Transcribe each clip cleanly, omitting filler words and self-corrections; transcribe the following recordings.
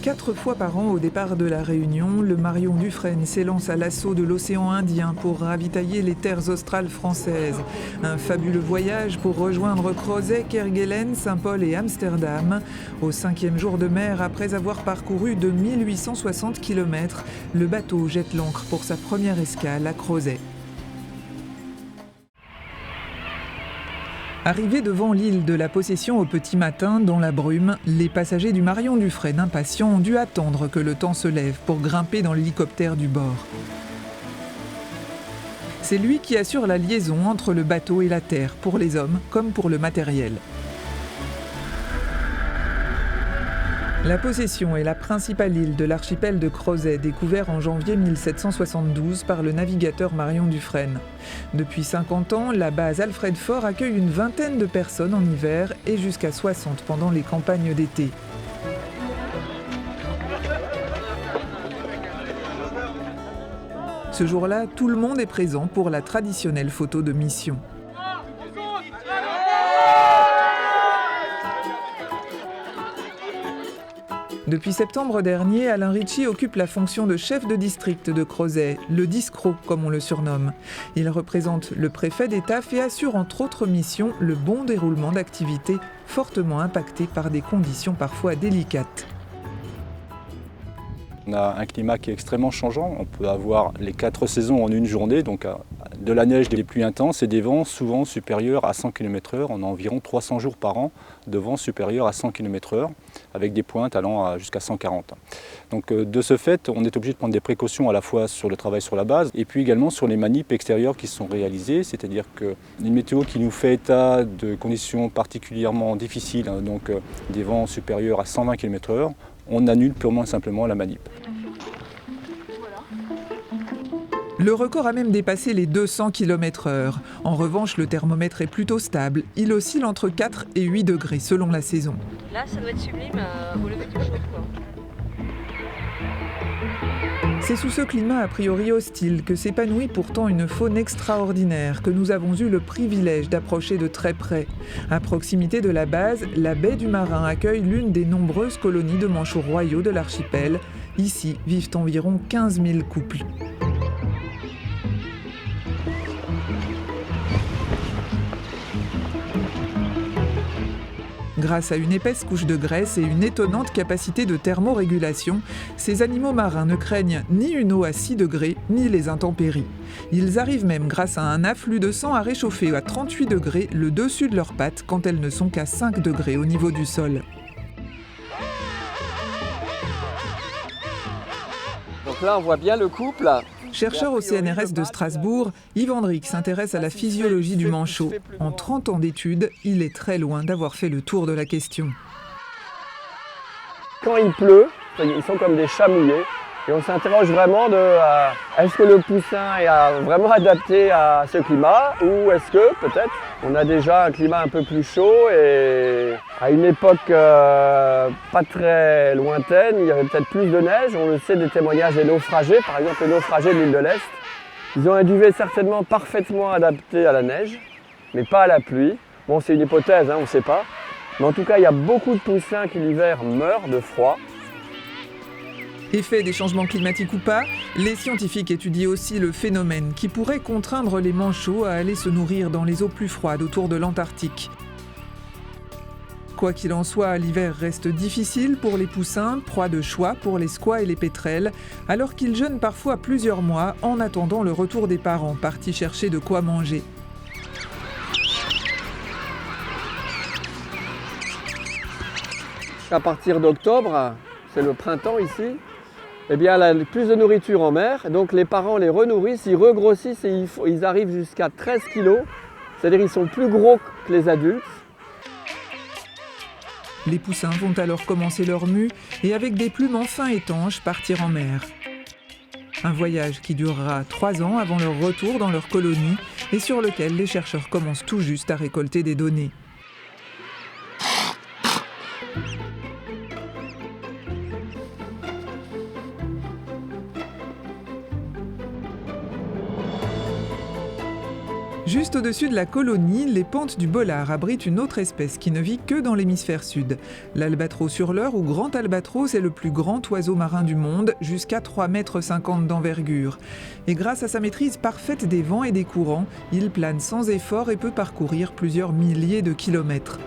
4 fois par an au départ de la Réunion, le Marion Dufresne s'élance à l'assaut de l'océan Indien pour ravitailler les terres australes françaises. Un fabuleux voyage pour rejoindre Crozet, Kerguelen, Saint-Paul et Amsterdam. Au 5e jour de mer, après avoir parcouru de 1860 km, le bateau jette l'ancre pour sa première escale à Crozet. Arrivés devant l'île de la Possession au petit matin, dans la brume, les passagers du Marion Dufresne impatients ont dû attendre que le temps se lève pour grimper dans l'hélicoptère du bord. C'est lui qui assure la liaison entre le bateau et la terre, pour les hommes comme pour le matériel. La Possession est la principale île de l'archipel de Crozet, découvert en janvier 1772 par le navigateur Marion Dufresne. Depuis 50 ans, la base Alfred Faure accueille une vingtaine de personnes en hiver et jusqu'à 60 pendant les campagnes d'été. Ce jour-là, tout le monde est présent pour la traditionnelle photo de mission. Depuis septembre dernier, Alain Ritchie occupe la fonction de chef de district de Crozet, le Discro comme on le surnomme. Il représente le préfet d'Étafe et assure entre autres missions le bon déroulement d'activités fortement impactées par des conditions parfois délicates. On a un climat qui est extrêmement changeant. On peut avoir les 4 saisons en une journée, donc de la neige, des pluies intenses et des vents souvent supérieurs à 100 km/h. On a environ 300 jours par an de vents supérieurs à 100 km/h, avec des pointes allant jusqu'à 140. Donc de ce fait, on est obligé de prendre des précautions à la fois sur le travail sur la base et puis également sur les manips extérieures qui sont réalisées, c'est-à-dire qu'une météo qui nous fait état de conditions particulièrement difficiles, donc des vents supérieurs à 120 km/h, on annule purement et simplement la manip. Le record a même dépassé les 200 km/h. En revanche, le thermomètre est plutôt stable. Il oscille entre 4 et 8 degrés selon la saison. Là, ça doit être sublime au lever du jour, quoi. C'est sous ce climat a priori hostile que s'épanouit pourtant une faune extraordinaire que nous avons eu le privilège d'approcher de très près. À proximité de la base, la baie du Marin accueille l'une des nombreuses colonies de manchots royaux de l'archipel. Ici vivent environ 15 000 couples. Grâce à une épaisse couche de graisse et une étonnante capacité de thermorégulation, ces animaux marins ne craignent ni une eau à 6 degrés, ni les intempéries. Ils arrivent même, grâce à un afflux de sang, à réchauffer à 38 degrés le dessus de leurs pattes quand elles ne sont qu'à 5 degrés au niveau du sol. Donc là, on voit bien le couple. Chercheur au CNRS de Strasbourg, Yves Hendrick s'intéresse à la physiologie du manchot. En 30 ans d'études, il est très loin d'avoir fait le tour de la question. Quand il pleut, ils sont comme des chats mouillés. Et on s'interroge vraiment de est-ce que le poussin est vraiment adapté à ce climat ou est-ce que peut-être on a déjà un climat un peu plus chaud et à une époque pas très lointaine, il y avait peut-être plus de neige. On le sait des témoignages des naufragés, par exemple les naufragés de l'île de l'Est. Ils ont un duvet certainement parfaitement adapté à la neige, mais pas à la pluie. Bon, c'est une hypothèse, on ne sait pas. Mais en tout cas, il y a beaucoup de poussins qui l'hiver meurent de froid. Effet des changements climatiques ou pas, les scientifiques étudient aussi le phénomène qui pourrait contraindre les manchots à aller se nourrir dans les eaux plus froides autour de l'Antarctique. Quoi qu'il en soit, l'hiver reste difficile pour les poussins, proie de choix pour les squats et les pétrels, alors qu'ils jeûnent parfois plusieurs mois en attendant le retour des parents partis chercher de quoi manger. À partir d'octobre, c'est le printemps ici, eh bien, il y a plus de nourriture en mer, donc les parents les renourrissent, ils regrossissent et ils arrivent jusqu'à 13 kg, c'est-à-dire ils sont plus gros que les adultes. Les poussins vont alors commencer leur mue et avec des plumes enfin étanches partir en mer. Un voyage qui durera 3 ans avant leur retour dans leur colonie et sur lequel les chercheurs commencent tout juste à récolter des données. Juste au-dessus de la colonie, les pentes du Bollard abritent une autre espèce qui ne vit que dans l'hémisphère sud. L'albatros hurleur ou grand albatros est le plus grand oiseau marin du monde, jusqu'à 3,50 m d'envergure. Et grâce à sa maîtrise parfaite des vents et des courants, il plane sans effort et peut parcourir plusieurs milliers de kilomètres.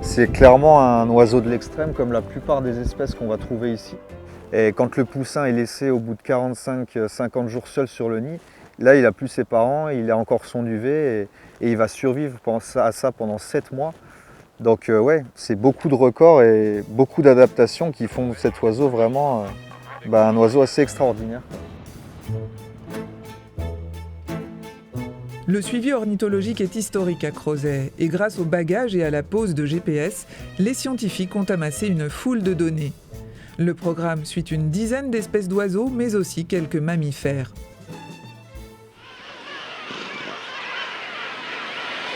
C'est clairement un oiseau de l'extrême comme la plupart des espèces qu'on va trouver ici. Et quand le poussin est laissé au bout de 45-50 jours seul sur le nid, là il n'a plus ses parents, il a encore son duvet et il va survivre à ça pendant 7 mois. Donc ouais, c'est beaucoup de records et beaucoup d'adaptations qui font de cet oiseau vraiment un oiseau assez extraordinaire. Le suivi ornithologique est historique à Crozet et grâce au bagage et à la pose de GPS, les scientifiques ont amassé une foule de données. Le programme suit une dizaine d'espèces d'oiseaux, mais aussi quelques mammifères.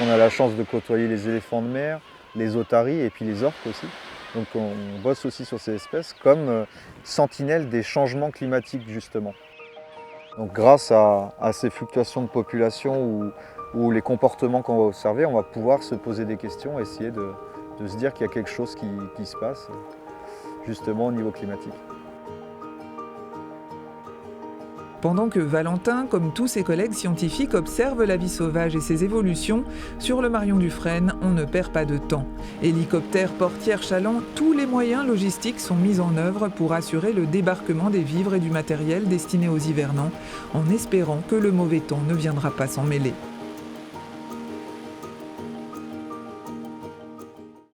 On a la chance de côtoyer les éléphants de mer, les otaries et puis les orques aussi. Donc on bosse aussi sur ces espèces comme sentinelles des changements climatiques justement. Donc grâce à ces fluctuations de population ou les comportements qu'on va observer, on va pouvoir se poser des questions, essayer de se dire qu'il y a quelque chose qui se passe justement au niveau climatique. Pendant que Valentin, comme tous ses collègues scientifiques, observe la vie sauvage et ses évolutions, sur le Marion Dufresne, on ne perd pas de temps. Hélicoptères, portières, chalands, tous les moyens logistiques sont mis en œuvre pour assurer le débarquement des vivres et du matériel destinés aux hivernants, en espérant que le mauvais temps ne viendra pas s'en mêler.